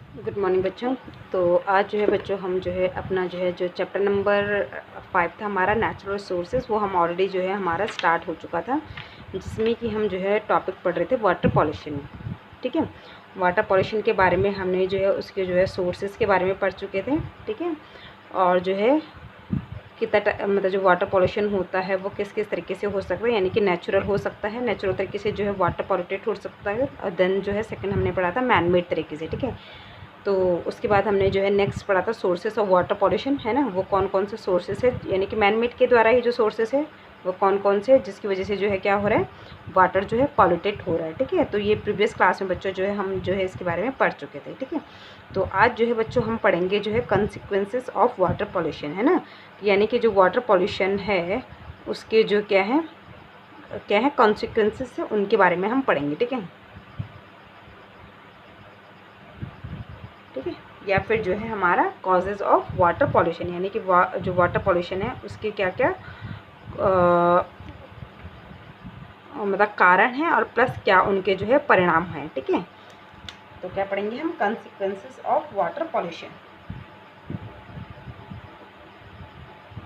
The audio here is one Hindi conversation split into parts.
गुड मॉर्निंग बच्चों। तो आज जो है बच्चों हम जो है अपना जो चैप्टर नंबर 5 था हमारा नेचुरल रिसोर्सेज, वो हम ऑलरेडी जो है हमारा स्टार्ट हो चुका था, जिसमें कि हम जो है टॉपिक पढ़ रहे थे वाटर पॉल्यूशन। ठीक है, वाटर पॉल्यूशन के बारे में हमने जो है उसके जो है सोर्सेज के बारे में पढ़ चुके थे। ठीक है, और जो है कितना मतलब जो वाटर पॉल्यूशन होता है वो किस किस तरीके से हो सकता है, यानी कि नेचुरल हो सकता है, नेचुरल तरीके से जो है वाटर पॉल्यूटेड हो सकता है। और देन जो है सेकंड हमने पढ़ा था मैन मेड तरीके से। ठीक है, तो उसके बाद हमने जो है नेक्स्ट पढ़ा था सोर्सेस ऑफ वाटर पॉल्यूशन, है ना, वो कौन कौन से सोर्सेस है, यानी कि मैन मेड के द्वारा ही जो सोर्सेस है वो कौन कौन से, जिसकी वजह से जो है क्या हो रहा है, वाटर जो है पॉल्यूटेड हो रहा है। ठीक है, तो ये प्रीवियस क्लास में बच्चों जो है हम जो है इसके बारे में पढ़ चुके थे। ठीक है, तो आज जो है बच्चों हम पढ़ेंगे जो है कंसिक्वेंसेस ऑफ वाटर पॉल्यूशन, है ना, यानी कि जो वाटर पॉल्यूशन है उसके जो क्या है कॉन्सिक्वेंसेस है, उनके बारे में हम पढ़ेंगे। ठीक है, ठीक है, या फिर जो है हमारा कॉजेज़ ऑफ वाटर पॉल्यूशन, यानी कि जो वाटर पॉल्यूशन है उसके क्या क्या मतलब कारण है और प्लस क्या उनके जो है परिणाम हैं। ठीक है, तो क्या पढ़ेंगे हम, कंसिक्वेंसेस ऑफ वाटर पॉल्यूशन।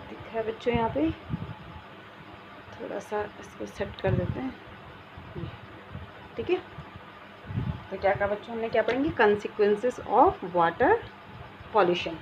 दिख रहा है बच्चों यहाँ पे, थोड़ा सा इसको सेट कर देते हैं। ठीक है, तो क्या कहा बच्चों, हमने क्या पढ़ेंगे, consequences of water pollution.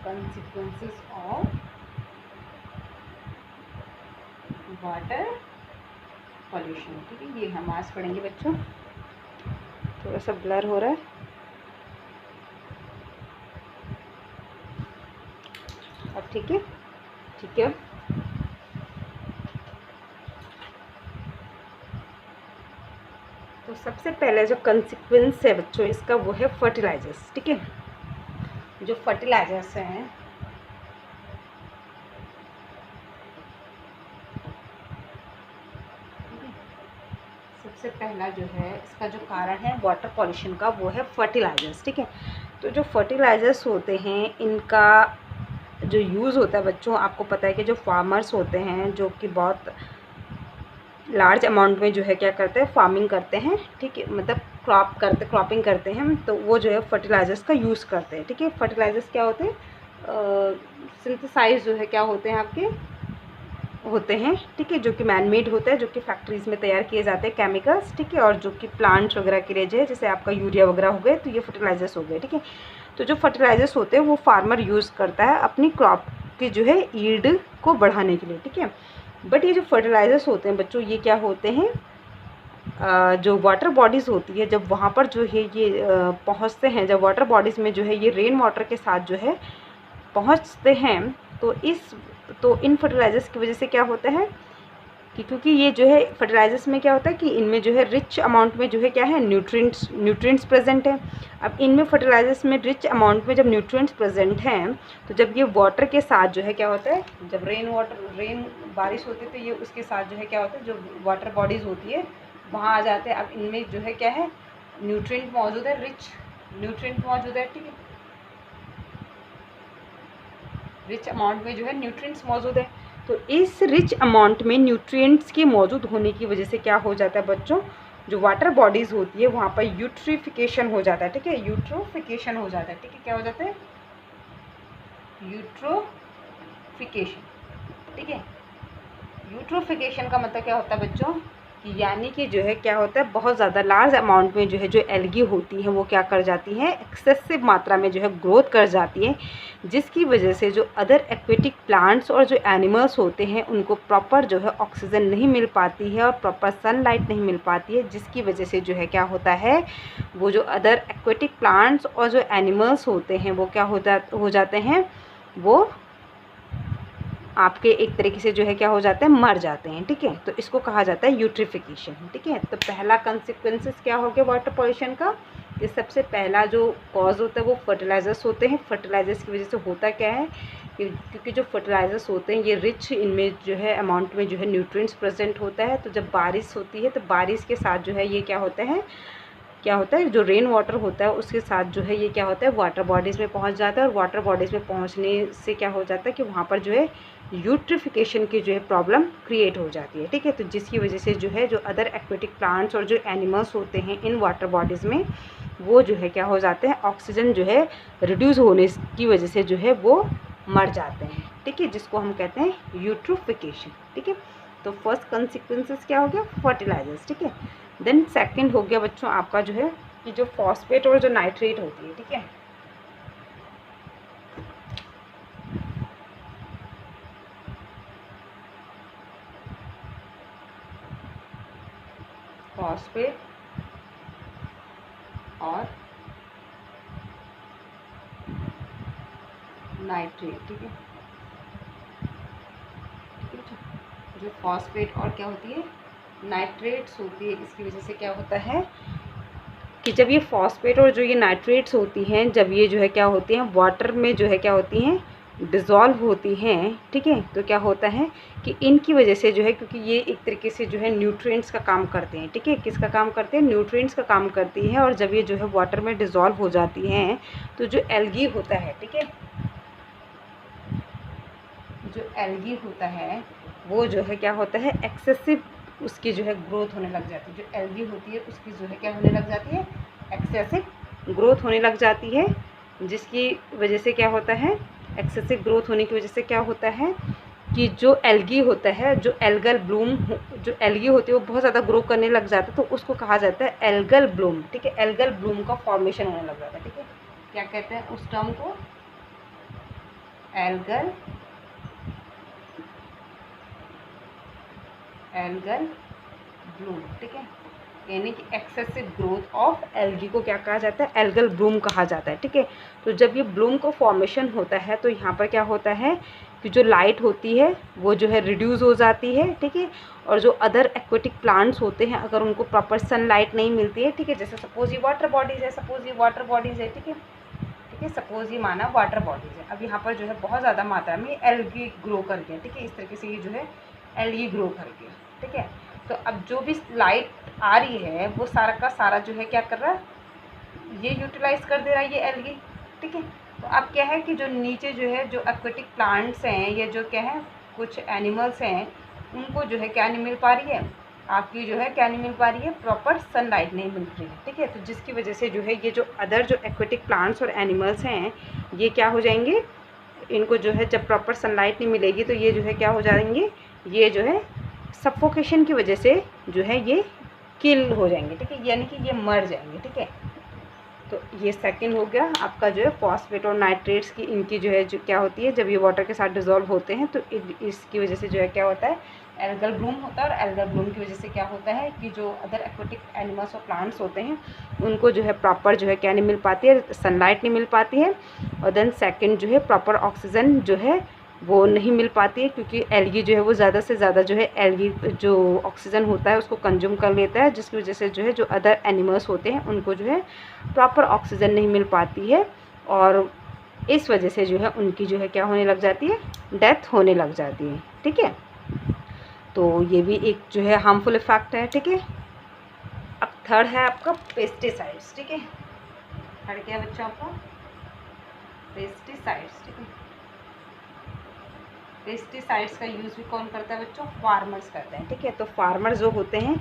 consequences of water pollution. ठीक है, ये हम आज पढ़ेंगे बच्चों, थोड़ा सा ब्लर हो रहा है। अब ठीक है, ठीक है, तो सबसे पहले जो कंसिक्वेंस है बच्चों इसका वो है फर्टिलाइजर्स। ठीक है, जो फर्टिलाइजर्स हैं सबसे पहला जो है इसका जो कारण है वाटर पॉल्यूशन का वो है फर्टिलाइजर्स। ठीक है, तो जो फर्टिलाइजर्स होते हैं इनका जो यूज़ होता है बच्चों, आपको पता है कि जो फार्मर्स होते हैं जो कि बहुत लार्ज अमाउंट में जो है क्या करते हैं, फार्मिंग करते हैं। ठीक है, मतलब क्रॉपिंग करते हैं, तो वो जो है फर्टिलाइजर्स का यूज़ करते हैं। ठीक है, फर्टिलाइजर्स क्या होते हैं, सिंथेसाइज जो है क्या होते हैं आपके होते हैं। ठीक है, जो कि मैन मेड होता है, जो कि फैक्ट्रीज़ में तैयार किए जाते हैं केमिकल्स। ठीक है, और जो कि प्लांट्स वगैरह के लिए जो है, जैसे आपका यूरिया वगैरह हो गए, तो ये फर्टिलाइजर्स हो गए। ठीक है, तो जो फर्टिलाइजर्स होते हैं वो फार्मर यूज़ करता है अपनी क्रॉप की जो है ईल्ड को बढ़ाने के लिए। ठीक है, बट ये जो फर्टिलाइजर्स होते हैं बच्चों ये क्या होते हैं, जो वाटर बॉडीज़ होती है जब वहाँ पर जो है ये पहुँचते हैं, जब वाटर बॉडीज़ में जो है ये रेन वाटर के साथ जो है पहुँचते हैं, तो इन फर्टिलाइजर्स की वजह से क्या होता है कि क्योंकि ये जो है फर्टिलाइजर्स में क्या होता है कि इनमें जो है रिच अमाउंट में जो है क्या है, न्यूट्रिएंट्स प्रेजेंट है। अब इनमें फर्टिलाइजर्स में रिच अमाउंट में जब न्यूट्रिएंट्स प्रेजेंट हैं, तो जब ये वाटर के साथ जो है क्या होता है, जब रेन बारिश होती है तो ये उसके साथ जो है क्या होता है, जो वाटर बॉडीज़ होती है वहाँ आ जाते हैं। अब इनमें जो है क्या है, न्यूट्रिएंट मौजूद है, रिच न्यूट्रिएंट मौजूद है। ठीक है, रिच अमाउंट में जो है न्यूट्रिएंट्स मौजूद है। तो इस रिच अमाउंट में न्यूट्रिएंट्स के मौजूद होने की वजह से क्या हो जाता है बच्चों, जो वाटर बॉडीज़ होती है वहाँ पर यूट्रिफिकेशन हो जाता है। ठीक है, यूट्रोफिकेशन हो जाता है। ठीक है, क्या हो जाता है, यूट्रोफिकेशन। ठीक है, यूट्रोफिकेशन का मतलब क्या होता है बच्चों, यानी कि जो है क्या होता है, बहुत ज़्यादा लार्ज अमाउंट में जो है जो एल्गी होती है वो क्या कर जाती है, एक्सेसिव मात्रा में जो है ग्रोथ कर जाती है, जिसकी वजह से जो अदर एक्वेटिक प्लांट्स और जो एनिमल्स होते हैं उनको प्रॉपर जो है ऑक्सीजन नहीं मिल पाती है और प्रॉपर सनलाइट नहीं मिल पाती है, जिसकी वजह से जो है क्या होता है, वो जो अदर एक्वेटिक प्लांट्स और जो एनिमल्स होते हैं वो क्या हो जाते हैं, वो आपके एक तरीके से जो है क्या हो जाते हैं, मर जाते हैं। ठीक है, तो इसको कहा जाता है यूट्रिफिकेशन। ठीक है, तो पहला कंसिक्वेंसेस क्या हो गया वाटर पॉल्यूशन का, ये सबसे पहला जो कॉज होता है वो फर्टिलाइज़र्स होते हैं। फर्टिलाइज़र्स की वजह से होता क्या है कि क्योंकि जो फर्टिलाइज़र्स होते हैं ये रिच इनमें जो है अमाउंट में जो है न्यूट्रिएंट्स प्रेजेंट होता है। तो जब बारिश होती है तो बारिश के साथ जो है ये क्या होता है जो रेन वाटर होता है उसके साथ जो है ये क्या होता है वाटर बॉडीज़ में पहुंच जाता है। और वाटर बॉडीज़ में पहुंचने से क्या हो जाता है कि वहाँ पर जो है यूट्रिफिकेशन की जो है प्रॉब्लम क्रिएट हो जाती है। ठीक है, तो जिसकी वजह से जो है जो अदर एक्वेटिक प्लांट्स और जो एनिमल्स होते हैं इन वाटर बॉडीज़ में वो जो है क्या हो जाते हैं, ऑक्सीजन जो है रिड्यूस होने की वजह से जो है वो मर जाते हैं। ठीक है, जिसको हम कहते हैं यूट्रोफिकेशन। ठीक है, तो फर्स्ट कंसिक्वेंसेस क्या हो गया, फर्टिलाइजर्स। ठीक है, देन सेकंड हो गया बच्चों आपका जो है कि जो फॉस्फेट और जो नाइट्रेट होती है। ठीक है, फॉस्फेट और नाइट्रेट। ठीक है, जो फॉस्फेट और क्या होती है, नाइट्रेट्स होती है, इसकी वजह से क्या होता है कि जब ये फॉस्फेट और जो ये नाइट्रेट्स होती हैं जब ये जो है क्या होती हैं वाटर में जो है क्या होती हैं डिज़ोल्व होती हैं। ठीक है, तो क्या होता है कि इनकी वजह से जो है क्योंकि ये एक तरीके से जो है न्यूट्रिएंट्स का काम करते हैं। ठीक है, किसका काम करते हैं, न्यूट्रिएंट्स का काम करती है। और जब ये जो है वाटर में डिज़ोल्व हो जाती हैं तो जो एल्गी होता है, ठीक है, जो एल्गी होता है वो जो है क्या होता है एक्सेसिव उसकी जो है ग्रोथ होने लग जाती है। जो एल्गी होती है उसकी जो है क्या होने लग जाती है, एक्सेसिव ग्रोथ होने लग जाती है। जिसकी वजह से क्या होता है, एक्सेसिव ग्रोथ होने की वजह से क्या होता है कि जो एल्गी होता है, जो एल्गल ब्लूम जो एल्गी होती है वो बहुत ज़्यादा ग्रो करने लग जाता है, तो उसको कहा जाता है एल्गल ब्लूम। ठीक है, एल्गल ब्लूम का फॉर्मेशन होने लग जाता है। ठीक है, क्या कहते हैं उस टर्म को, एल्गल ब्लूम। ठीक है, यानी कि एक्सेसिव ग्रोथ ऑफ एल्गी को क्या कहा जाता है, एल्गल ब्लूम कहा जाता है। ठीक है, तो जब ये ब्लूम का फॉर्मेशन होता है तो यहाँ पर क्या होता है कि जो लाइट होती है वो जो है रिड्यूस हो जाती है। ठीक है, और जो अदर एक्वेटिक प्लांट्स होते हैं अगर उनको प्रॉपर सनलाइट नहीं मिलती है, ठीक है, जैसे सपोज ये वाटर बॉडीज़ है, ठीक है, सपोज ये माना वाटर बॉडीज़ है। अब यहाँ पर जो है बहुत ज़्यादा मात्रा में एल्गी ग्रो कर गया। ठीक है, इस तरीके से ये जो है एल्गी ग्रो कर गया। ठीक है, तो अब जो भी लाइट आ रही है वो सारा का सारा जो है क्या कर रहा है, ये यूटिलाइज कर दे रहा है ये एल्गी। ठीक है, तो अब क्या है कि जो नीचे जो है जो एक्वेटिक प्लांट्स हैं या जो क्या है कुछ एनिमल्स हैं उनको जो है क्या नहीं मिल पा रही है, आपकी जो है क्या नहीं मिल पा रही है, प्रॉपर सनलाइट नहीं मिल रही है। ठीक है, तो जिसकी वजह से जो है ये जो अदर जो एक्वेटिक प्लांट्स और एनिमल्स हैं ये क्या हो जाएंगे, इनको जो है जब प्रॉपर सनलाइट नहीं मिलेगी तो ये जो है क्या हो जाएंगे, ये जो है सफोकेशन की वजह से जो है ये किल हो जाएंगे। ठीक है, यानी कि ये मर जाएंगे। ठीक है, तो ये सेकंड हो गया आपका जो है फॉस्फेट और नाइट्रेट्स की इनकी जो है जो क्या होती है जब ये वाटर के साथ डिज़ोल्व होते हैं तो इसकी वजह से जो है क्या होता है एल्गल ब्लूम होता है। और एल्गल ब्लूम की वजह से क्या होता है कि जो अदर एक्वेटिक एनिमल्स और प्लांट्स होते हैं उनको जो है प्रॉपर जो है क्या नहीं मिल पाती है, सनलाइट नहीं मिल पाती है। और देन सेकंड जो है प्रॉपर ऑक्सीजन जो है वो नहीं मिल पाती है क्योंकि एल्गी जो है वो ज़्यादा से ज़्यादा जो है एल्गी जो ऑक्सीजन होता है उसको कंज्यूम कर लेता है, जिसकी वजह से जो है जो अदर एनिमल्स होते हैं उनको जो है प्रॉपर ऑक्सीजन नहीं मिल पाती है और इस वजह से जो है उनकी जो है क्या होने लग जाती है, डेथ होने लग जाती है। ठीक है, तो ये भी एक जो है हार्मफुल इफेक्ट है। ठीक है, अब थर्ड है आपका पेस्टिसाइड्स। ठीक है, थर्ड क्या है बच्चा आपका, पेस्टिसाइड्स। ठीक है, पेस्टिसाइड्स का यूज़ भी कौन करता है बच्चों, फार्मर्स करते हैं। ठीक है, तो फार्मर जो होते हैं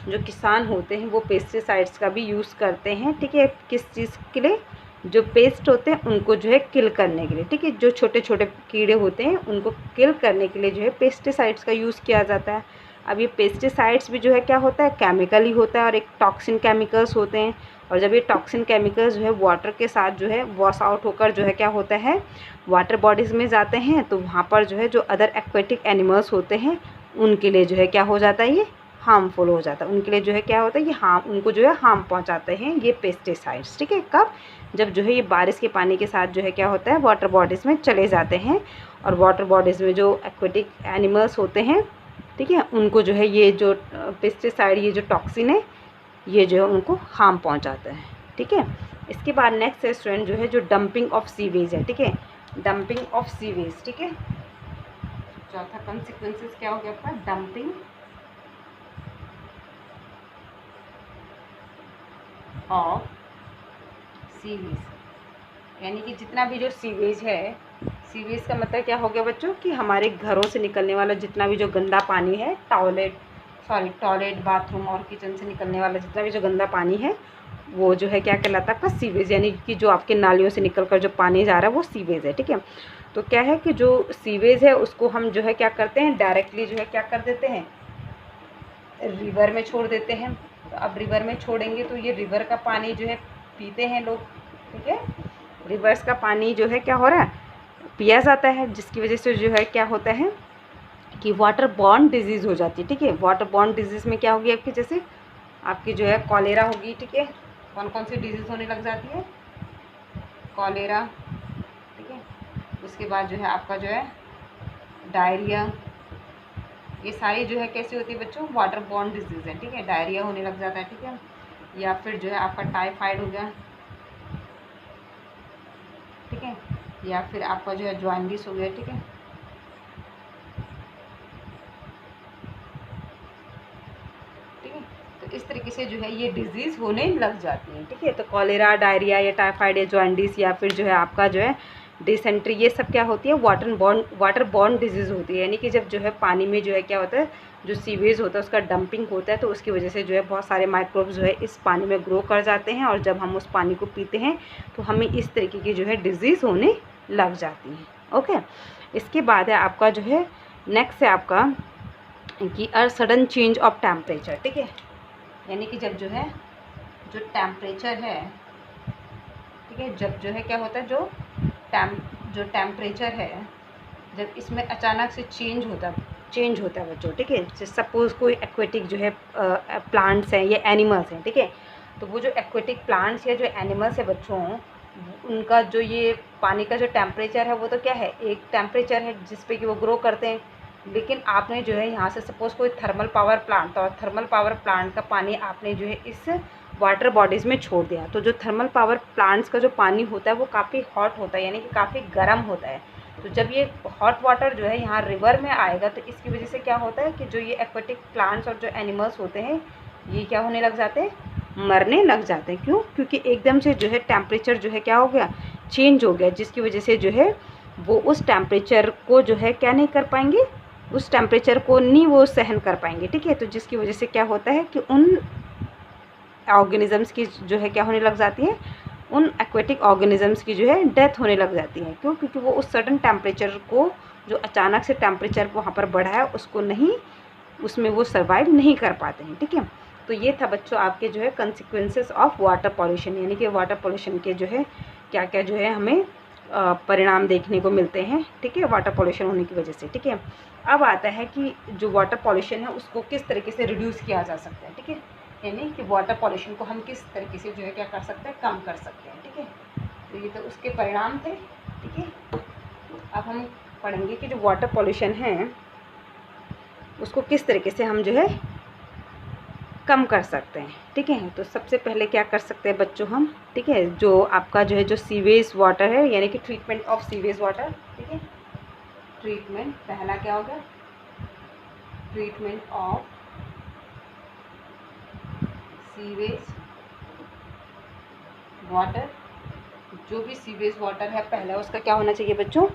जो किसान होते हैं वो पेस्टिसाइड्स का भी यूज़ करते हैं। ठीक है, किस चीज़ के लिए, जो पेस्ट होते हैं उनको जो है किल करने के लिए। ठीक है, जो छोटे छोटे कीड़े होते हैं उनको किल करने के लिए जो है पेस्टिसाइड्स का यूज़ किया जाता है। अब ये पेस्टिसाइड्स भी जो है क्या होता है, केमिकल ही होता है और एक टॉक्सिन केमिकल्स होते हैं। और जब ये टॉक्सिन केमिकल्स जो है वाटर के साथ जो है वॉश आउट होकर जो है क्या होता है वाटर बॉडीज़ में जाते हैं तो वहाँ पर जो है जो अदर एक्वेटिक एनिमल्स होते हैं उनके लिए जो है क्या हो जाता है, ये हार्मफुल हो जाता है। उनके लिए जो है क्या होता है, ये उनको जो है हार्म पहुँचाते हैं ये पेस्टिसाइड्स। ठीक है, कब, जब जो है ये बारिश के पानी के साथ जो है क्या होता है वाटर बॉडीज़ में चले जाते हैं और वाटर बॉडीज़ में जो एक्वेटिक एनिमल्स होते हैं, ठीक है, उनको जो है ये जो पेस्टिसाइड ये जो टॉक्सिन है ये जो है उनको हार्म पहुंचाता है। ठीक है। इसके बाद नेक्स्ट है स्टूडेंट जो है जो डंपिंग ऑफ सीवेज है, ठीक है, डंपिंग ऑफ सीवेज, ठीक है। चौथा कॉन्सिक्वेंसेस क्या हो गया आपका, डंपिंग ऑफ सीवेज, यानी कि जितना भी जो सीवेज है, सीवेज का मतलब क्या हो गया बच्चों कि हमारे घरों से निकलने वाला जितना भी जो गंदा पानी है, टॉयलेट बाथरूम और किचन से निकलने वाला जितना भी जो गंदा पानी है वो जो है क्या कहलाता है आपका सीवेज, यानी कि जो आपके नालियों से निकल कर जो पानी जा रहा है वो सीवेज है, ठीक है। तो क्या है कि जो सीवेज है उसको हम जो है क्या करते हैं, डायरेक्टली जो है क्या कर देते हैं, रिवर में छोड़ देते हैं। तो अब रिवर में छोड़ेंगे तो ये रिवर का पानी जो है पीते हैं लोग, ठीक है। रिवर्स का पानी जो है क्या हो रहा है, पिया जाता है, जिसकी वजह से जो है क्या होता है कि वाटर बॉर्न डिजीज़ हो जाती है, ठीक है। वाटर बॉर्न डिजीज़ में क्या होगी आपकी, जैसे आपकी जो है कॉलेरा होगी, ठीक है। कौन कौन सी डिजीज़ होने लग जाती है, कॉलेरा, ठीक है। उसके बाद जो है आपका जो है डायरिया, ये सारी जो है कैसी होती है बच्चों, वाटर बॉर्न डिजीज़ है, ठीक है। डायरिया होने लग जाता है, ठीक है। या फिर जो है आपका टाइफाइड हो गया, ठीक है। या फिर आपका जो है जॉन्डिस हो गया, ठीक है। ठीक है, तो इस तरीके से जो है ये डिजीज़ होने लग जाती है, ठीक है। तो कॉलेरा, डायरिया या टाइफाइड या जॉन्डिस या फिर जो है आपका जो है डिसेंट्री, ये सब क्या होती है, वाटर बॉर्न डिजीज़ होती है। यानी कि जब जो है पानी में जो है क्या होता है, जो सीवेज होता है उसका डंपिंग होता है, तो उसकी वजह से जो है बहुत सारे माइक्रोब्स जो है इस पानी में ग्रो कर जाते हैं, और जब हम उस पानी को पीते हैं तो हमें इस तरीके की जो है डिजीज़ होने लग जाती है, ओके। इसके बाद है आपका जो है नेक्स्ट है आपका कि सडन चेंज ऑफ टेम्परेचर, ठीक है। यानी कि जब जो है जो टेम्परेचर है, ठीक है, जब जो है क्या होता है जो टेम्परेचर है, जब इसमें अचानक से चेंज होता है बच्चों, ठीक है। जैसे सपोज़ कोई एक्वेटिक जो है प्लांट्स हैं या एनिमल्स हैं, ठीक है। तो वो जो एक्वेटिक प्लांट्स या जो एनिमल्स है बच्चों, उनका जो ये पानी का जो टेम्परेचर है वो तो क्या है, एक टेम्परेचर है जिस पे कि वो ग्रो करते हैं। लेकिन आपने जो है यहाँ से सपोज़ कोई थर्मल पावर प्लांट, और थर्मल पावर प्लांट का पानी आपने जो है इस वाटर बॉडीज़ में छोड़ दिया, तो जो थर्मल पावर प्लांट्स का जो पानी होता है वो काफ़ी हॉट होता है, यानी कि काफ़ी गर्म होता है। तो जब ये हॉट वाटर जो है यहाँ रिवर में आएगा तो इसकी वजह से क्या होता है कि जो ये एक्वेटिक प्लांट्स और जो एनिमल्स होते हैं ये क्या होने लग जाते हैं, मरने लग जाते हैं। क्यों, क्योंकि एकदम से जो है टेम्परेचर जो है क्या हो गया, चेंज हो गया, जिसकी वजह से जो है वो उस टेम्परेचर को जो है क्या नहीं कर पाएंगे, उस टेम्परेचर को नहीं वो सहन कर पाएंगे, ठीक है। तो जिसकी वजह से क्या होता है कि उन ऑर्गेनिजम्स की जो है क्या होने लग जाती है, उन एक्वेटिक ऑर्गेनिजम्स की जो है डेथ होने लग जाती है। क्यों, क्योंकि वो उस सडन टेम्परेचर को, जो अचानक से टेम्परेचर वहाँ पर बढ़ा है उसको नहीं, उसमें वो सर्वाइव नहीं कर पाते हैं, ठीक है। तो ये था बच्चों आपके जो है कंसिक्वेंसेस ऑफ वाटर पॉल्यूशन, यानी कि वाटर पॉल्यूशन के जो है क्या क्या जो है हमें परिणाम देखने को मिलते हैं, ठीक है, वाटर पॉल्यूशन होने की वजह से, ठीक है। अब आता है कि जो वाटर पॉल्यूशन है उसको किस तरीके से रिड्यूस किया जा सकता है, ठीक है। यानी कि वाटर पॉल्यूशन को हम किस तरीके से जो है क्या कर सकते हैं, कम कर सकते हैं, ठीक है। तो ये तो उसके परिणाम थे, ठीक है। अब हम पढ़ेंगे कि जो वाटर पॉल्यूशन है उसको किस तरीके से हम जो है कम कर सकते हैं, ठीक है। तो सबसे पहले क्या कर सकते हैं बच्चों हम, ठीक है, जो आपका जो है जो सीवेज वाटर है, यानी कि ट्रीटमेंट ऑफ सीवेज वाटर, ठीक है। ट्रीटमेंट पहला क्या होगा, ट्रीटमेंट ऑफ सीवेज वाटर। जो भी सीवेज वाटर है पहला उसका क्या होना चाहिए बच्चों,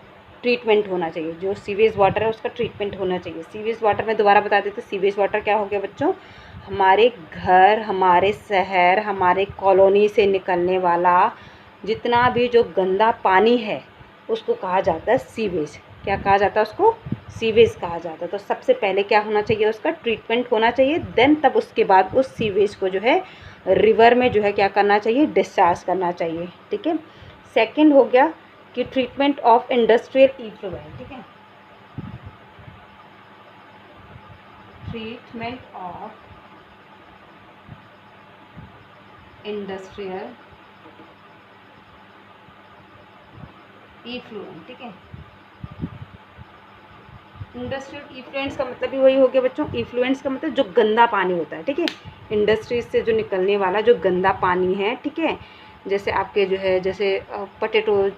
ट्रीटमेंट होना चाहिए। जो सीवेज वाटर है उसका ट्रीटमेंट होना चाहिए। सीवेज वाटर में दोबारा बता देते, सीवेज वाटर क्या हो गया बच्चों, हमारे घर, हमारे शहर, हमारे कॉलोनी से निकलने वाला जितना भी जो गंदा पानी है उसको कहा जाता है सीवेज। क्या कहा जाता है उसको, सीवेज कहा जाता है। तो सबसे पहले क्या होना चाहिए, उसका ट्रीटमेंट होना चाहिए, देन तब उसके बाद उस सीवेज को जो है रिवर में जो है क्या करना चाहिए, डिस्चार्ज करना चाहिए, ठीक है। सेकंड हो गया कि ट्रीटमेंट ऑफ इंडस्ट्रियल इफ्लुएंट, ठीक है, ट्रीटमेंट ऑफ इंडस्ट्रियल इफ्लुएंट, ठीक है। इंडस्ट्रियल इफ्लुएंट्स का मतलब भी वही हो गया बच्चों, इफ्लुएंट्स का मतलब जो गंदा पानी होता है, ठीक है। इंडस्ट्रीज से जो निकलने वाला जो गंदा पानी है, ठीक है, जैसे आपके जो है जैसे पोटैटो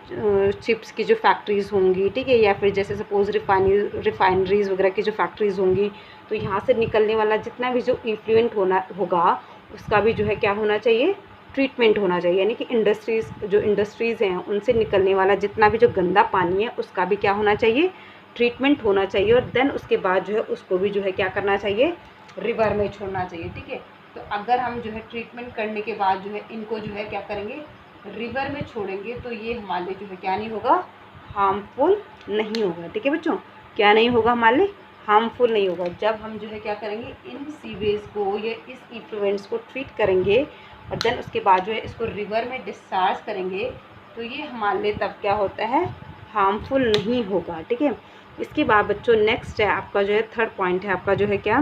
चिप्स की जो फैक्ट्रीज़ होंगी, ठीक है, या फिर जैसे सपोज़ रिफाइनरीज़ वगैरह की जो फैक्ट्रीज़ होंगी, तो यहाँ से निकलने वाला जितना भी जो इफ्लुएंट होगा उसका भी जो है क्या होना चाहिए, ट्रीटमेंट होना चाहिए। यानी कि इंडस्ट्रीज़ हैं उनसे निकलने वाला जितना भी जो गंदा पानी है उसका भी क्या होना चाहिए, ट्रीटमेंट होना चाहिए। और देन उसके बाद जो है उसको भी जो है क्या करना चाहिए, रिवर में छोड़ना चाहिए, ठीक है। तो अगर हम जो है ट्रीटमेंट करने के बाद जो है इनको जो है क्या करेंगे, रिवर में छोड़ेंगे, तो ये हमारे लिए जो है क्या नहीं होगा, हार्मफुल नहीं होगा, ठीक है बच्चों, क्या नहीं होगा, हमारे लिए हार्मफुल नहीं होगा। जब हम जो है क्या करेंगे, इन सीवेज को या इस इफ्लुएंट्स को ट्रीट करेंगे और देन उसके बाद जो है इसको रिवर में डिस्चार्ज करेंगे, तो ये हमारे लिए तब क्या होता है, हार्मफुल नहीं होगा, ठीक है। इसके बाद बच्चों नेक्स्ट है आपका जो है थर्ड पॉइंट है आपका जो है क्या,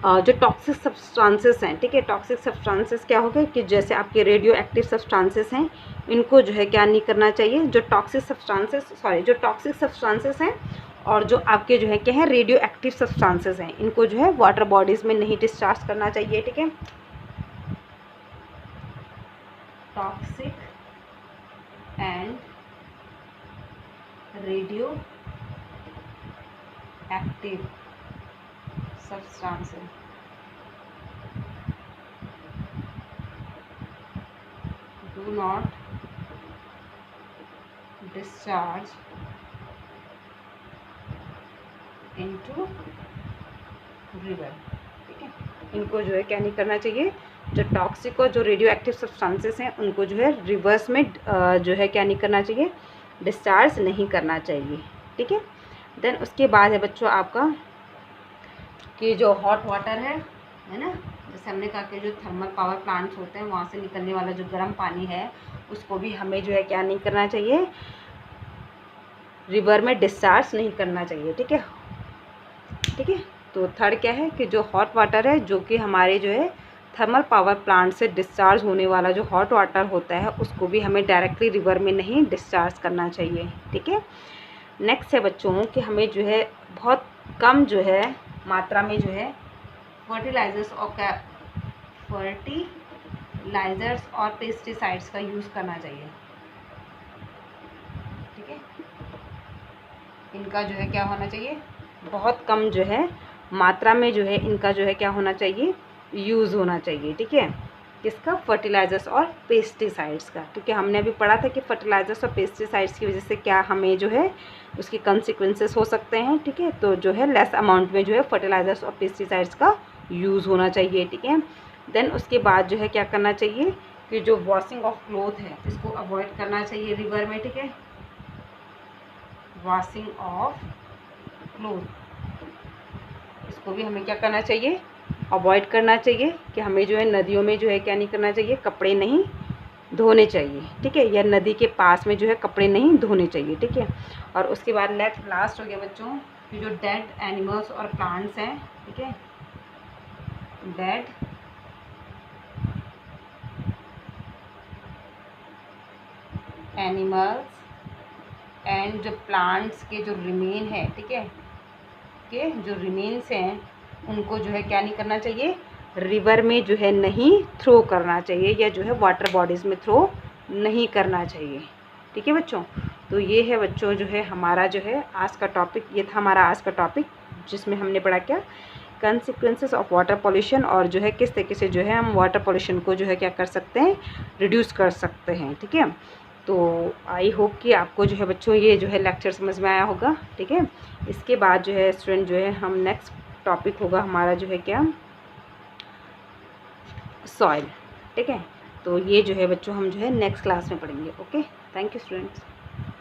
जो टॉक्सिक सब्सटेंसेस हैं, ठीक है। टॉक्सिक सब्सटेंसेस क्या हो गए कि जैसे आपके रेडियो एक्टिव सब्सटेंसेस हैं, इनको जो है क्या नहीं करना चाहिए, जो टॉक्सिक सब्सटेंसेस हैं और जो आपके जो है क्या है रेडियो एक्टिव सब्सटेंसेस हैं, इनको जो है वाटर बॉडीज़ में नहीं डिस्चार्ज करना चाहिए, ठीक है। Toxic and radio active substances do not discharge into river, ठीक है। इनको जो है क्या नहीं करना चाहिए, जो टॉक्सिक और जो रेडियो एक्टिव सब्सटेंसेस हैं उनको जो है रिवर्स में जो है क्या नहीं करना चाहिए, डिस्चार्ज नहीं करना चाहिए, ठीक है। देन उसके बाद है बच्चों आपका कि जो हॉट वाटर है ना, जैसे हमने कहा कि जो थर्मल पावर प्लांट्स होते हैं वहाँ से निकलने वाला जो गर्म पानी है उसको भी हमें जो है क्या नहीं करना चाहिए, रिवर में डिस्चार्ज नहीं करना चाहिए, ठीक है, ठीक है। तो थर्ड क्या है कि जो हॉट वाटर है जो कि हमारे जो है थर्मल पावर प्लांट से डिस्चार्ज होने वाला जो हॉट वाटर होता है उसको भी हमें डायरेक्टली रिवर में नहीं डिस्चार्ज करना चाहिए, ठीक है। नेक्स्ट है बच्चों कि हमें जो है बहुत कम जो है मात्रा में जो है फर्टिलाइज़र्स और पेस्टिसाइड्स का यूज़ करना चाहिए, ठीक है। इनका जो है क्या होना चाहिए, बहुत कम जो है मात्रा में जो है इनका जो है क्या होना चाहिए, यूज़ होना चाहिए, ठीक है। किसका, फर्टिलाइज़र्स और पेस्टिसाइड्स का, क्योंकि हमने अभी पढ़ा था कि फर्टिलाइज़र्स और पेस्टिसाइड्स की वजह से क्या हमें जो है उसके कंसिक्वेंसेस हो सकते हैं, ठीक है। तो जो है लेस अमाउंट में जो है फर्टिलाइज़र्स और पेस्टिसाइड्स का यूज़ होना चाहिए, ठीक है। देन उसके बाद जो है क्या करना चाहिए कि जो वॉशिंग ऑफ क्लोथ है इसको अवॉइड करना चाहिए रिवर में, ठीक है। वॉशिंग ऑफ क्लोथ इसको भी हमें क्या करना चाहिए, अवॉइड करना चाहिए कि हमें जो है नदियों में जो है क्या नहीं करना चाहिए, कपड़े नहीं धोने चाहिए, ठीक है, या नदी के पास में जो है कपड़े नहीं धोने चाहिए, ठीक है। और उसके बाद लास्ट हो गया बच्चों कि जो डेड एनिमल्स और प्लांट्स हैं, ठीक है, डेड एनिमल्स एंड जो प्लांट्स के जो रिमेन है, ठीक है, के जो रिमेन्स हैं उनको जो है क्या नहीं करना चाहिए, रिवर में जो है नहीं थ्रो करना चाहिए या जो है वाटर बॉडीज़ में थ्रो नहीं करना चाहिए, ठीक है बच्चों। तो ये है बच्चों जो है हमारा जो है आज का टॉपिक, ये था हमारा आज का टॉपिक जिसमें हमने पढ़ा क्या, कंसिक्वेंसेस ऑफ वाटर पॉल्यूशन और जो है किस तरीके से जो है हम वाटर पॉल्यूशन को जो है क्या कर सकते हैं, रिड्यूस कर सकते हैं, ठीक है। तो आई होप कि आपको जो है बच्चों ये जो है लेक्चर समझ में आया होगा, ठीक है। इसके बाद जो है स्टूडेंट जो है हम नेक्स्ट टॉपिक होगा हमारा जो है क्या, सॉइल, ठीक है। तो ये जो है बच्चों हम जो है नेक्स्ट क्लास में पढ़ेंगे। Okay, thank you students.